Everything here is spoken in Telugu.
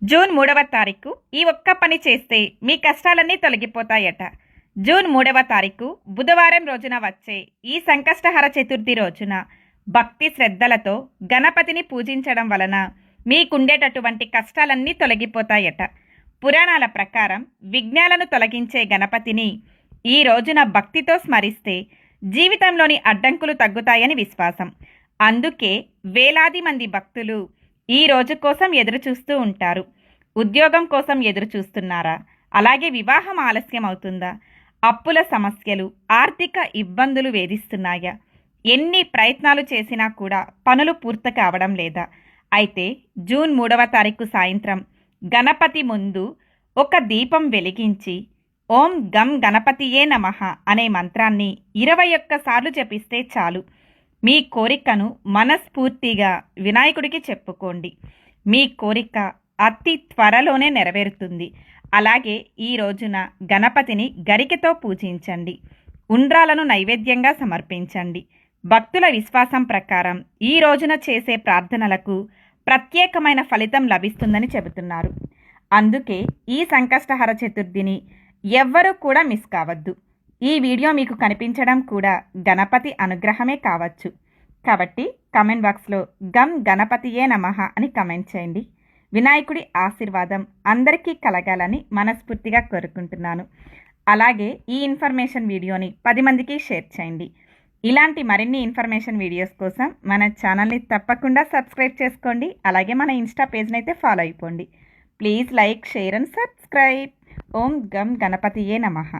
జూన్ 3వ తారీఖు ఈ ఒక్క పని చేస్తే మీ కష్టాలన్నీ తొలగిపోతాయట. జూన్ 3వ తారీఖు బుధవారం రోజున వచ్చే ఈ సంకష్టహర చతుర్థి రోజున భక్తి శ్రద్ధలతో గణపతిని పూజించడం వలన మీకుండేటటువంటి కష్టాలన్నీ తొలగిపోతాయట. పురాణాల ప్రకారం విఘ్నాలను తొలగించే గణపతిని ఈ రోజున భక్తితో స్మరిస్తే జీవితంలోని అడ్డంకులు తగ్గుతాయని విశ్వాసం. అందుకే వేలాది మంది భక్తులు ఈ రోజు కోసం ఎదురు చూస్తూ ఉంటారు. ఉద్యోగం కోసం ఎదురు చూస్తున్నారా? అలాగే వివాహం ఆలస్యం అవుతుందా? అప్పుల సమస్యలు, ఆర్థిక ఇబ్బందులు వేధిస్తున్నాయా? ఎన్ని ప్రయత్నాలు చేసినా కూడా పనులు పూర్తి కావడం లేదా? అయితే జూన్ 3వ తారీఖు సాయంత్రం గణపతి ముందు ఒక దీపం వెలిగించి ఓం గం గణపతియే నమః అనే మంత్రాన్ని 21 సార్లు జపిస్తే చాలు. మీ కోరికను మనస్ఫూర్తిగా వినాయకుడికి చెప్పుకోండి. మీ కోరిక అతి త్వరలోనే నెరవేరుతుంది. అలాగే ఈ రోజున గణపతిని గరికెతో పూజించండి. ఉండ్రాలను నైవేద్యంగా సమర్పించండి. భక్తుల విశ్వాసం ప్రకారం ఈ రోజున చేసే ప్రార్థనలకు ప్రత్యేకమైన ఫలితం లభిస్తుందని చెబుతున్నారు. అందుకే ఈ సంకష్టహర చతుర్థిని ఎవ్వరూ కూడా మిస్ కావద్దు. ఈ వీడియో మీకు కనిపించడం కూడా గణపతి అనుగ్రహమే కావచ్చు. కాబట్టి కామెంట్ బాక్స్లో గం గణపతియే నమః అని కామెంట్ చేయండి. వినాయకుడి ఆశీర్వాదం అందరికీ కలగాలని మనస్ఫూర్తిగా కోరుకుంటున్నాను. అలాగే ఈ ఇన్ఫర్మేషన్ వీడియోని 10 మందికి షేర్ చేయండి. ఇలాంటి మరిన్ని ఇన్ఫర్మేషన్ వీడియోస్ కోసం మన ఛానల్ని తప్పకుండా సబ్స్క్రైబ్ చేసుకోండి. అలాగే మన ఇన్స్టా పేజ్ని అయితే ఫాలో అయిపోండి. Please like, share and subscribe. ఓం గం గణపతియే నమః.